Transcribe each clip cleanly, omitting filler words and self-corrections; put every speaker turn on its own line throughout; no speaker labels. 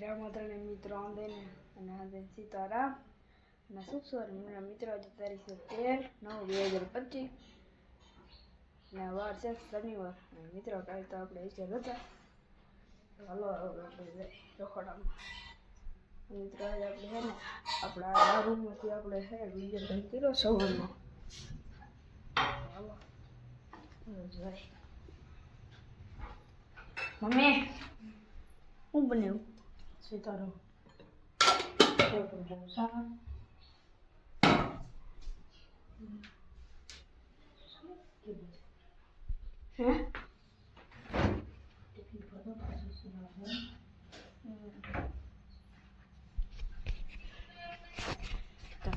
રામોદરને મિત્રો આંદેને અને આંદે સીતારામ અને સુખસર મિત્રો આજે તારીખ છે 13/9/2025 ને વાર છે શનિવાર મિત્રો કાલે તો આપણે છે રજા હાલો આપણે રખોડામાં મિત્રો આજે આપણે છે ને આપણા રૂમમાંથી આપણે છે વિડીયો બંધ કર્યો સવારનો હાલો જાય મમ્મી હું બન્યું સીતારામ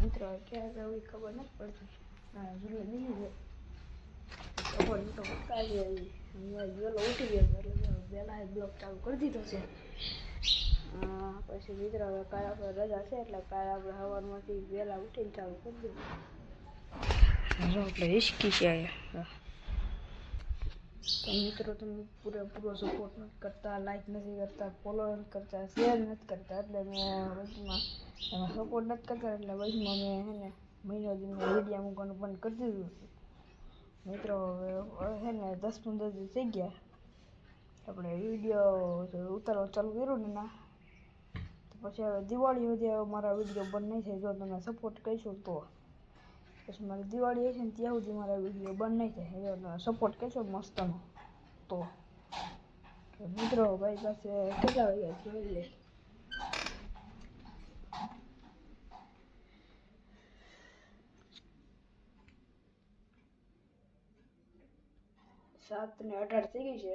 મિત્રો ક્યાં જવું ખબર નથી પડતી જોડે બીજી ખબર તો કાલે વેલો ઉઠી ગયો એટલે વહેલા બ્લોક ચાલુ કરી દીધો છે પછી મિત્રો હવે કાલે આપણે રજા છે એટલે કાલે આપણે સવારમાંથી વહેલા ઉઠીને ચાલુ કરી દીધું આપણે હિચકી છે અહીંયા તો મિત્રો તમે પૂરેપૂરો સપોર્ટ નથી કરતા, લાઈક નથી કરતા, ફોલો નથી કરતા, શેર નથી કરતા એટલે મેં વચમાં એમાં સપોર્ટ નથી કરતા એટલે વચમાં મેં છે ને મહિનો દિનનો વિડીયો મૂકવાનું બંધ કરી દીધું મિત્રો. હવે છે ને 10-15 દિવસ થઈ ગયા આપણે વિડીયો ઉતારવા ચાલુ કર્યું ને ના તો પછી હવે દિવાળી સુધી મારા વિડીયો બંધ નહીં થાય જો તમે સપોર્ટ કરશો તો. પછી મારી દિવાળી હશે ને ત્યાં સુધી મારા વિડીયો બંધ નહીં થાય જો તમે સપોર્ટ કરશો મસ્તનો તો. મિત્રો ભાઈ પાસે કેટલા વાગ્યા જોઈ લે 7:18 થઈ ગઈ છે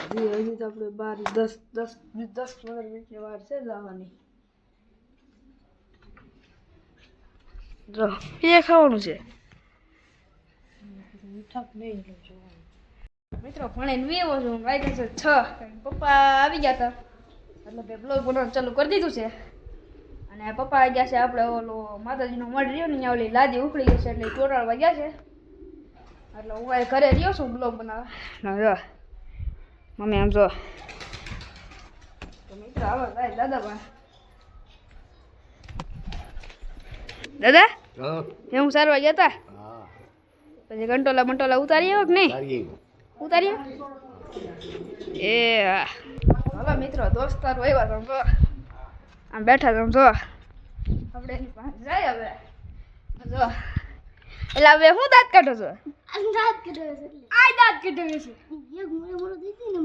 હજી તો આપણે 10-15 મિનિટની વાર છે જવાની. જો એ ખાવાનું છે મીઠાક નહીં જોવાનું મિત્રો ભણીને વેવો છું વાગ્યા છે 6 પપ્પા આવી ગયા હતા એટલે કે બ્લોગ બનાવવાનું ચાલુ કરી દીધું છે અને પપ્પા આવી ગયા છે આપણે ઓલો માતાજીનો મઢ રહ્યો ને અહીંયા ઓલી લાદી ઉખડી ગઈ છે એટલે ચોટાડવા ગયા છે એટલે હું આ ઘરે રહ્યો છું બ્લોગ બનાવવા જો મમ્મી આમ જો તો મિત્રો આવો ભાઈ દાદા પણ દાદા હું સારવા ગયા હતા પછી કંટોલા ઉતારી આવ્યો કે નહીં ઉતારી એ હાલો મિત્રો દોસ્તારો આવ્યા સમજો આમ બેઠા સમજો આપણે એની પાસે જાય હવે જો એટલે હવે હું દાંત કાઢો છો દાંત કાઢો છે એક મોરો દીધી ને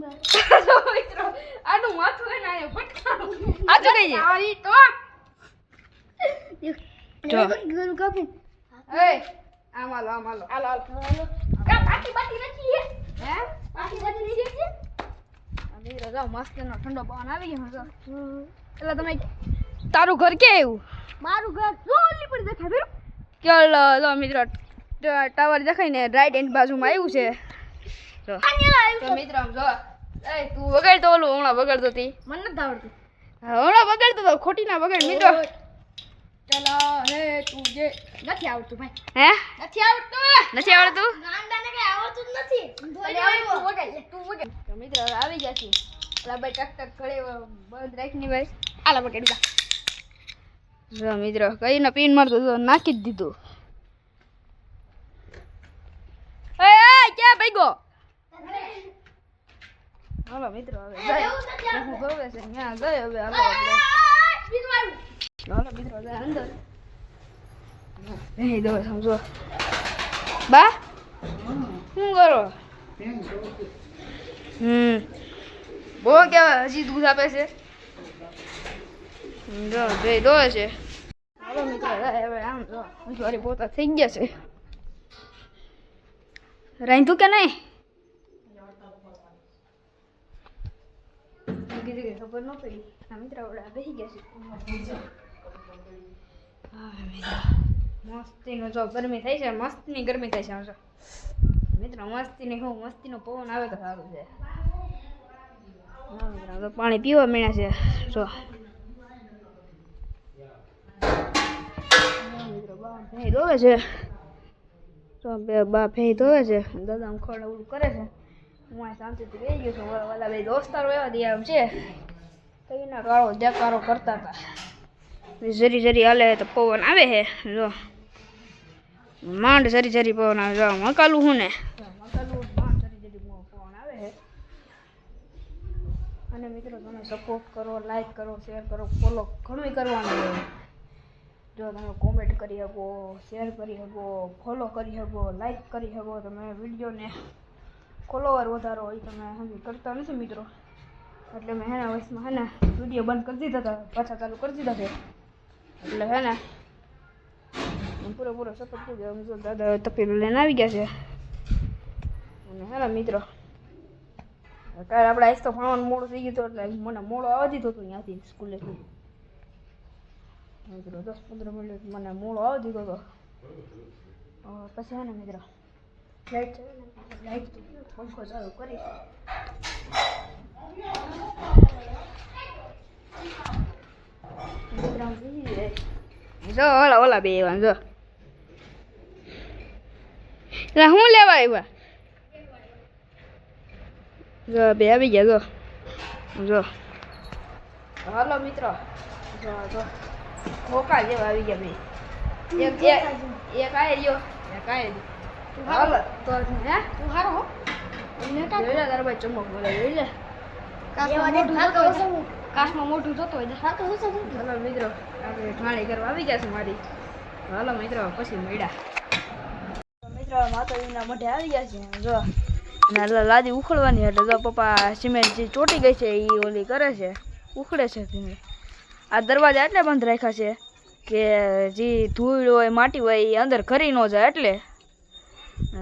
મિત્રો આનું માથું હે ને આ ફટકાનું આ તો કઈ આરી તો જો ગરુ કાપી એ આમાલો હાલો કા પાટી નથી હે પાટી નથી છે મિત્રો જો મસ્તનો ઠંડો પવન આવી ગયો જો એટલે તમે તારું ઘર કે આવ્યું મારું ઘર જો ઓલી પર દેખાય બરો ચાલ જો મિત્રો ટાવર દેખાય ને રાઈટ હેન્ડ બાજુમાં આવ્યું છે જો તો મિત્રો આમ જો એ તું વગાડ તો ઓલું હમણાં વગાડતો હતી મને નથી આવડતું હમણાં વગાડતો તો ખોટી ના વગાડ મિત્રો ચલો હે તું જે નથી આવડતું ભાઈ હે નથી આવડતું ગાંડાને કઈ આવડતું જ નથી તું વગાડ તો મિત્રો આવી ગયા છે આલા ભાઈ ટક ઘરે બંધ રાખની ભાઈ આલા પકડી જો મિત્રો કઈને પીન મારતો તો નાખી જ દીધું એ ક્યાં ભાઈગો હાલો મિત્રો હવે જાય હું ગવે છે ત્યાં ગયો હવે હાલો આપણે હાલો મિત્રો જાય અંદર એ દો સમજો બા શું કરો બહુ કેવા હજી દૂધ આપે છે જો બે દો છે હાલો મિત્રો હવે આમ જો સોરી પોતા થઈ ગયા છે રાંધું કે નહીં કીધું ખબર ન પડી આ મિત્ર વડા બેસી ગયા છે મસ્તીનો જો ગરમી થાય છે મસ્તીની ગરમી થાય છે મિત્રો મસ્તીની હું મસ્તીનો પવન આવે તો સારું છે મિત્રો પાણી પીવા મળ્યા છે જો મિત્રો બા ભેં ધોવે છે તો બા ભેં ધોવે છે દાદા ખડ ઓલું કરે છે હું આ શાંતિથી બેસી ગયો છું વાલા બે દોસ્તારો એવા દે આમ છે એના કાળો દેકારો કરતા હતા. જરી જરી હાલે તો પવન આવે છે જો માંડ જરી જરી પવન આવે જો મકાલું હું ને મકાલું માંડ જરી જરી પવન આવે છે. અને મિત્રો તમે સપોર્ટ કરો, લાઈક કરો, શેર કરો, ફોલો ઘણું કરવાનું છે. જો તમે કોમેન્ટ કરી શકો, શેર કરી શકો, ફોલો કરી શકો, લાઈક કરી શકો, તમે વિડીયોને ફોલોવર વધારો એ તમે હજી કરતા નથી મિત્રો. એટલે મેં હેને વોઇસમાં હેને વિડીયો બંધ કરી દીધા હતા, પાછા ચાલુ કરી દીધા છે. એટલે હે ને પૂરો સપોર્ટ કરી દો. જો દાદા તપેલું લઈને આવી ગયા છે. અને હે ને મિત્રો કાલે આપણે આજ તો ભણવાનું મોડું થઈ ગયું હતું એટલે મને મોડો આવવા દીધો હતો ત્યાંથી સ્કૂલેથી. મિત્રો 10-15 મિનિટ મને મોડો આવવા દીધો હતો. પછી હે ને મિત્રો લાઈટ પંખો ચાલુ કરી જો ઓલા બે એવા જો શું લેવા આવ્યા જો બે આવી ગયા જો જો હાલો મિત્રો જો જો ખોખા જેવા આવી ગયા બે એક આય રહ્યો એક આય હાલો તો હે તું હારો હો એને કા જોઈ લે તારા ભાઈ ચમક બોલે જોઈ લે કાશમાં મોઢું જોતો હોય હાલો મિત્રો આપણે ઠાણી કરવા આવી ગયા છે મારી. હાલો મિત્રો પછી મળ્યા. મિત્રો માતાજીના મઢે આવી ગયા છે જો અને લાદી ઉખડવાની એટલે જો પપ્પા સિમેન્ટ જે ચોટી ગઈ છે એ ઓલી કરે છે ઉખડે છે ધીમે. આ દરવાજા એટલે બંધ રાખ્યા છે કે જે ધૂળ હોય માટી હોય એ અંદર ખરી ન જાય એટલે.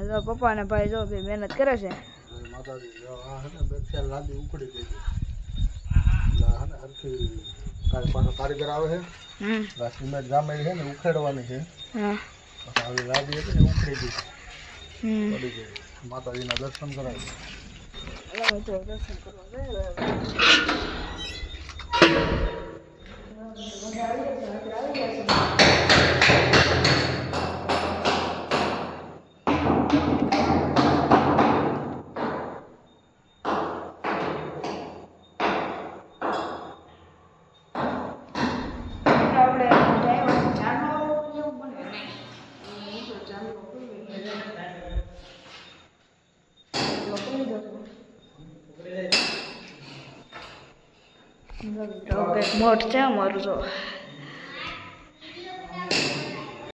જો પપ્પા ને ભાઈ જો બે મહેનત કરે છે.
કારીગર આવે છે સિમેન્ટ જામે છે ને ઉખેડવાની છે. લાદી હતી ને ઉખડી ગઈ પડી ગઈ. માતાજીના દર્શન કરાવી
દર્શન કરવા મોટ છે અમારું જો